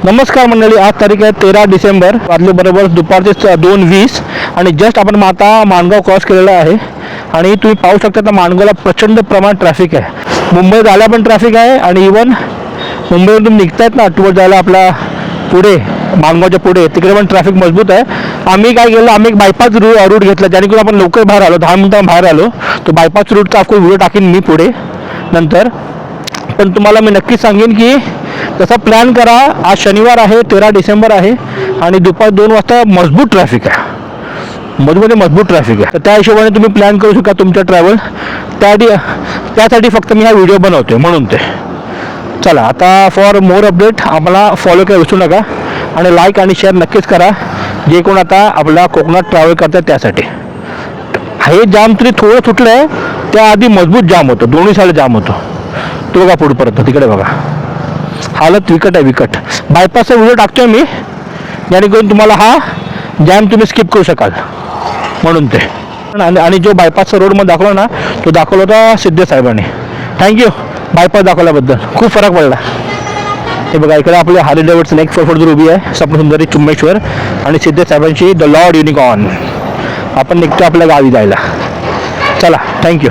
नमस्कार मंडळी, आज तारीख आहे 13 डिसेंबर, वाजले बरोबर दुपारचे 2:20 आणि जस्ट आपण आता माणगाव क्रॉस केलेला आहे आणि तुम्ही पाहू शकता तर माणगावला प्रचंड प्रमाणात ट्रॅफिक आहे. मुंबई जायला पण ट्रॅफिक आहे आणि इवन मुंबईवरून तुम्ही निघतायत ना टूवर जायला आपला पुढे माणगावच्या पुढे तिकडे पण ट्रॅफिक मजबूत आहे. आम्ही काय केलं, आम्ही एक बायपास रूट घेतला जेणेकरून आपण लवकर बाहेर आलो, 10 मिनिटांनी बाहेर आलो. तो बायपास रूटचा आपको व्हिडिओ टाकीन मी पुढे नंतर. पण तुम्हाला मी नक्की सांगेन की तसा प्लॅन करा. आज शनिवार आहे, 13 डिसेंबर आहे आणि दुपार 2 वाजता मजबूत ट्रॅफिक आहे, मजबूत ट्रॅफिक आहे. तर त्या हिशोबाने तुम्ही प्लॅन करू शकता तुमच्या ट्रॅव्हल. त्यासाठी फक्त मी हा व्हिडिओ बनवतो म्हणून ते. चला आता फॉर मोर अपडेट आम्हाला फॉलो करायला विसरू नका आणि लाईक आणि शेअर नक्कीच करा जे कोण आता आपला कोकणात ट्रॅव्हल करतात त्यासाठी. हे जाम तरी थोडं सुटलं आहे, त्याआधी मजबूत जाम होतं, दोन्ही साईड जाम होतो. तो बघा पुढपर्यंत, तिकडे बघा, हालत विकट आहे विकट. बायपासचा व्हिडिओ टाकतोय मी जेणेकरून तुम्हाला हा जॅम तुम्ही स्किप करू शकाल म्हणून ते. आणि जो बायपासचा रोड मध्ये दाखवला ना तो दाखवला होता सिद्धे साहेबांनी. थँक्यू बायपास दाखवल्याबद्दल, खूप फरक पडला. हे बघा इकडे आपले हार्ले डेव्हिडसन एक 4x4 उभी आहे, स्वप्नसुंदरी चुम्मेश्वर आणि सिद्धे साहेबांची द लॉर्ड युनिकॉर्न. आपण निघतो आपल्या गावी जायला. चला थँक्यू.